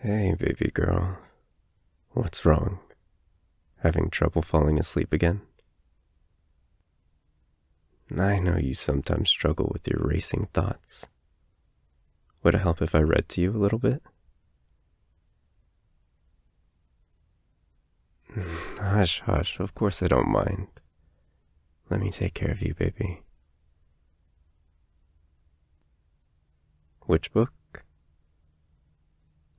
Hey, baby girl. What's wrong? Having trouble falling asleep again? I know you sometimes struggle with your racing thoughts. Would it help if I read to you a little bit? Hush, hush, of course I don't mind. Let me take care of you, baby. Which book?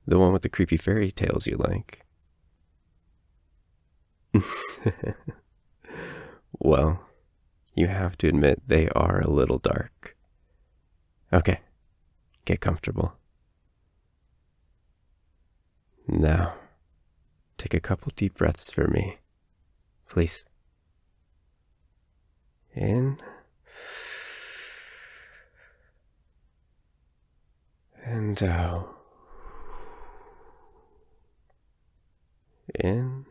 The one with the creepy fairy tales you like. Well, you have to admit they are a little dark. Okay, get comfortable. Now, take a couple deep breaths for me, please. In and out. In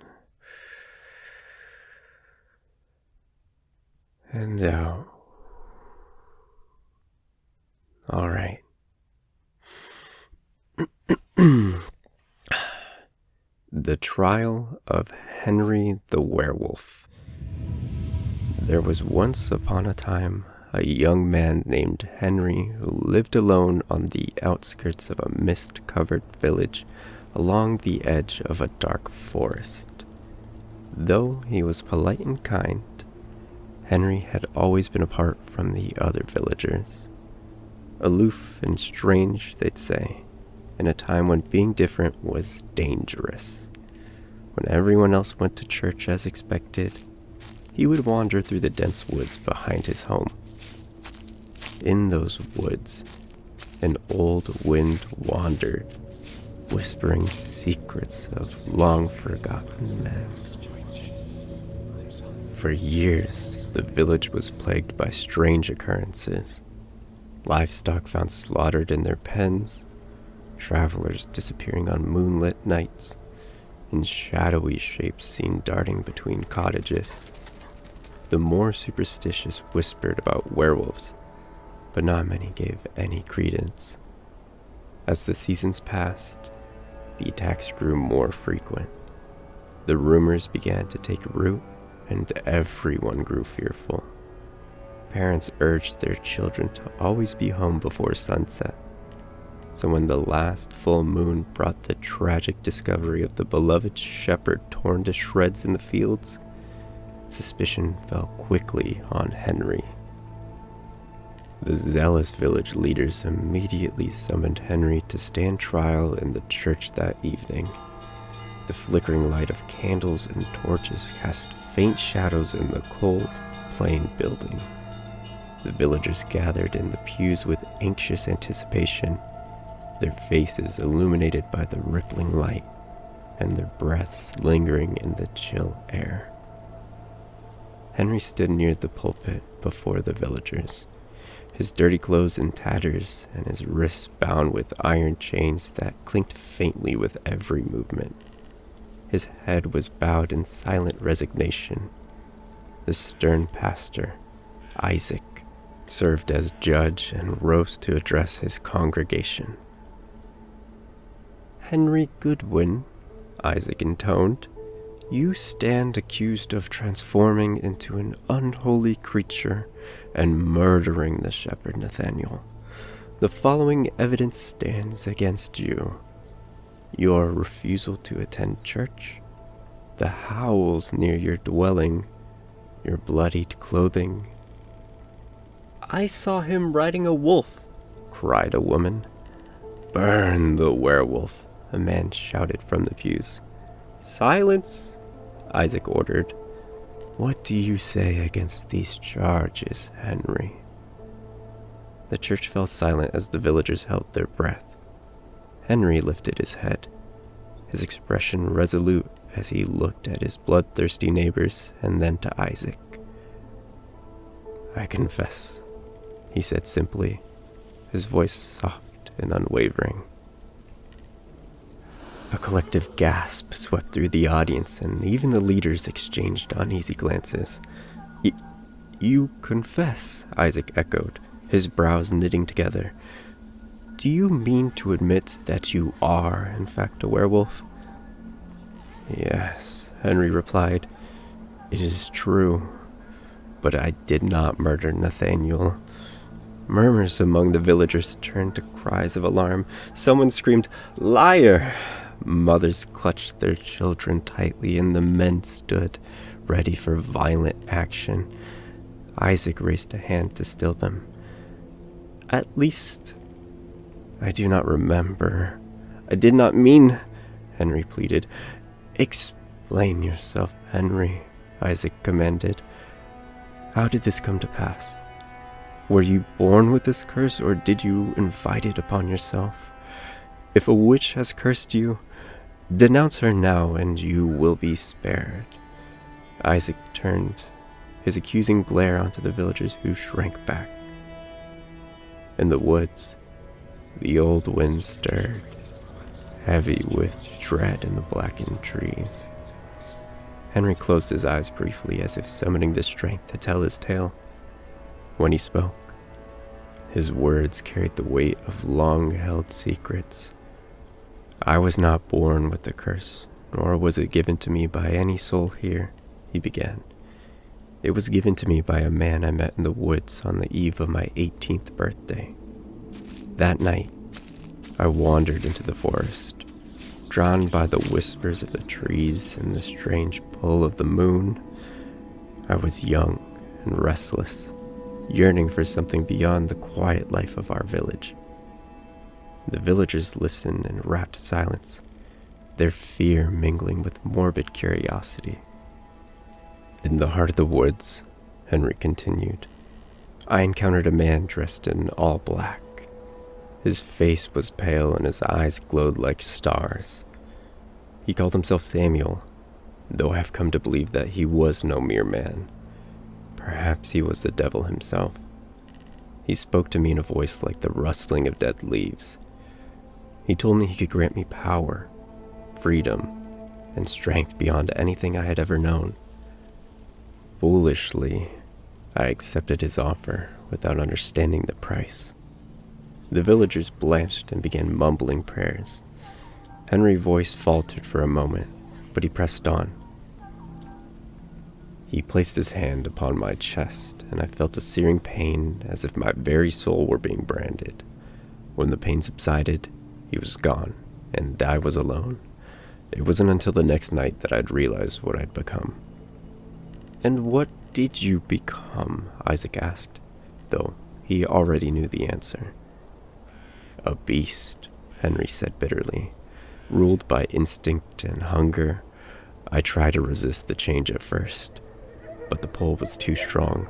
and out. All right. The Trial of Henry the Werewolf. There was once upon a time a young man named Henry who lived alone on the outskirts of a mist-covered village along the edge of a dark forest. Though he was polite and kind, Henry had always been apart from the other villagers. Aloof and strange, they'd say, in a time when being different was dangerous. When everyone else went to church as expected, he would wander through the dense woods behind his home. In those woods, an old wind wandered, whispering secrets of long-forgotten men. For years, the village was plagued by strange occurrences. Livestock found slaughtered in their pens, travelers disappearing on moonlit nights, and shadowy shapes seen darting between cottages. The more superstitious whispered about werewolves, but not many gave any credence. As the seasons passed, the attacks grew more frequent. The rumors began to take root, and everyone grew fearful. Parents urged their children to always be home before sunset. So when the last full moon brought the tragic discovery of the beloved shepherd torn to shreds in the fields, suspicion fell quickly on Henry. The zealous village leaders immediately summoned Henry to stand trial in the church that evening. The flickering light of candles and torches cast faint shadows in the cold, plain building. The villagers gathered in the pews with anxious anticipation, their faces illuminated by the rippling light, and their breaths lingering in the chill air. Henry stood near the pulpit before the villagers, his dirty clothes in tatters and his wrists bound with iron chains that clinked faintly with every movement. His head was bowed in silent resignation. The stern pastor, Isaac, served as judge and rose to address his congregation. "Henry Goodwin," Isaac intoned, "you stand accused of transforming into an unholy creature and murdering the shepherd Nathaniel. The following evidence stands against you: your refusal to attend church, the howls near your dwelling, your bloodied clothing." "I saw him riding a wolf," cried a woman. "Burn the werewolf," a man shouted from the pews. "Silence," Isaac ordered. "What do you say against these charges, Henry?" The church fell silent as the villagers held their breath. Henry lifted his head, his expression resolute as he looked at his bloodthirsty neighbors and then to Isaac. "I confess," he said simply, his voice soft and unwavering. A collective gasp swept through the audience, and even the leaders exchanged uneasy glances. You confess," Isaac echoed, his brows knitting together. Do you mean to admit that you are, in fact, a werewolf? Yes, Henry replied. It is true, but I did not murder Nathaniel. Murmurs among the villagers turned to cries of alarm. Someone screamed, "Liar!" Mothers clutched their children tightly, and the men stood, ready for violent action. Isaac raised a hand to still them. At least, I do not remember. I did not mean, Henry pleaded. Explain yourself, Henry, Isaac commanded. How did this come to pass? Were you born with this curse, or did you invite it upon yourself? If a witch has cursed you, denounce her now and you will be spared. Isaac turned his accusing glare onto the villagers who shrank back. In the woods, the old wind stirred, heavy with dread in the blackened trees. Henry closed his eyes briefly as if summoning the strength to tell his tale. When he spoke, his words carried the weight of long-held secrets. I was not born with the curse, nor was it given to me by any soul here, he began. It was given to me by a man I met in the woods on the eve of my 18th birthday. That night, I wandered into the forest, drawn by the whispers of the trees and the strange pull of the moon. I was young and restless, yearning for something beyond the quiet life of our village. The villagers listened in rapt silence, their fear mingling with morbid curiosity. In the heart of the woods, Henry continued, I encountered a man dressed in all black. His face was pale and his eyes glowed like stars. He called himself Samuel, though I have come to believe that he was no mere man. Perhaps he was the devil himself. He spoke to me in a voice like the rustling of dead leaves. He told me he could grant me power, freedom, and strength beyond anything I had ever known. Foolishly, I accepted his offer without understanding the price. The villagers blanched and began mumbling prayers. Henry's voice faltered for a moment, but he pressed on. He placed his hand upon my chest, and I felt a searing pain as if my very soul were being branded. When the pain subsided, he was gone, and I was alone. It wasn't until the next night that I'd realized what I'd become. And what did you become? Isaac asked, though he already knew the answer. A beast, Henry said bitterly. Ruled by instinct and hunger, I tried to resist the change at first, but the pull was too strong.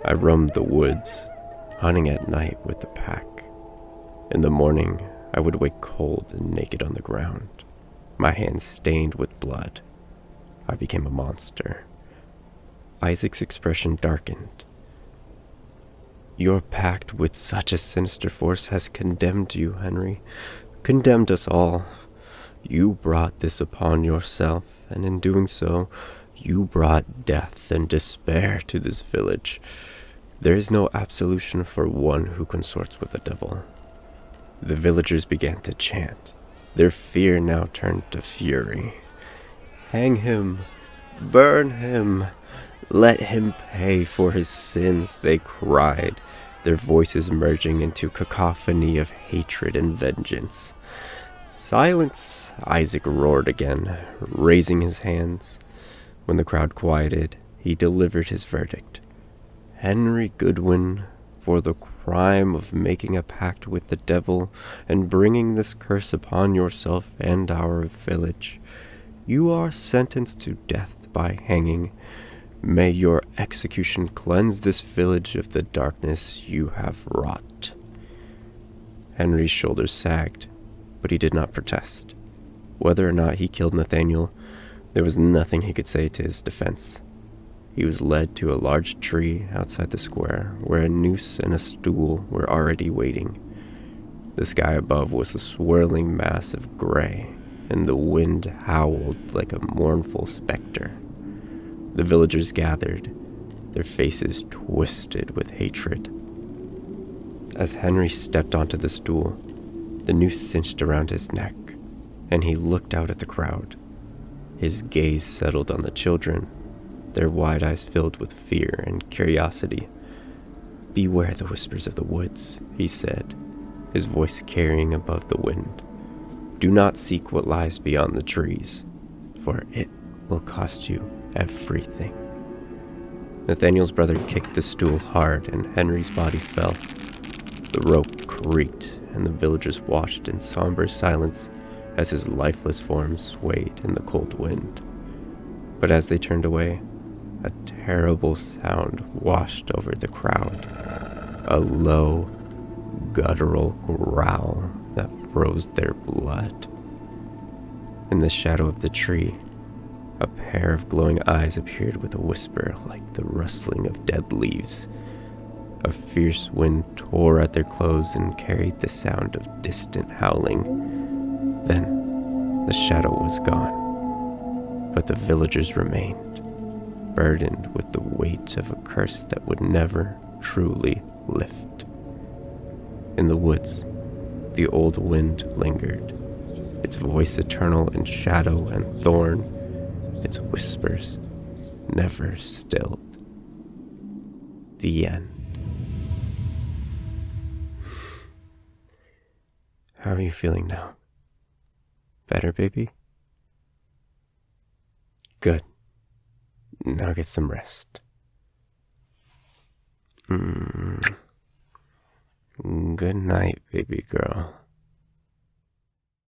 I roamed the woods, hunting at night with the pack. In the morning, I would wake cold and naked on the ground, my hands stained with blood. I became a monster. Isaac's expression darkened. Your pact with such a sinister force has condemned you, Henry. Condemned us all. You brought this upon yourself, and in doing so, you brought death and despair to this village. There is no absolution for one who consorts with the devil. The villagers began to chant. Their fear now turned to fury. Hang him! Burn him! Let him pay for his sins, they cried, their voices merging into cacophony of hatred and vengeance. Silence! Isaac roared again, raising his hands. When the crowd quieted, he delivered his verdict. Henry Goodwin, for the crime of making a pact with the devil and bringing this curse upon yourself and our village, you are sentenced to death by hanging. May your execution cleanse this village of the darkness you have wrought. Henry's shoulders sagged, but he did not protest. Whether or not he killed Nathaniel, there was nothing he could say to his defense. He was led to a large tree outside the square, where a noose and a stool were already waiting. The sky above was a swirling mass of gray, and the wind howled like a mournful specter. The villagers gathered, their faces twisted with hatred. As Henry stepped onto the stool, the noose cinched around his neck, and he looked out at the crowd. His gaze settled on the children, their wide eyes filled with fear and curiosity. "Beware the whispers of the woods," he said, his voice carrying above the wind. "Do not seek what lies beyond the trees, for it will cost you everything." Nathaniel's brother kicked the stool hard, and Henry's body fell. The rope creaked, and the villagers watched in somber silence as his lifeless form swayed in the cold wind. But as they turned away, a terrible sound washed over the crowd, a low, guttural growl that froze their blood. In the shadow of the tree, a pair of glowing eyes appeared with a whisper like the rustling of dead leaves. A fierce wind tore at their clothes and carried the sound of distant howling. Then the shadow was gone, but the villagers remained, burdened with the weight of a curse that would never truly lift. In the woods, the old wind lingered, its voice eternal in shadow and thorn, its whispers never stilled. The end. How are you feeling now? Better, baby? Good. Now get some rest. Good night, baby girl.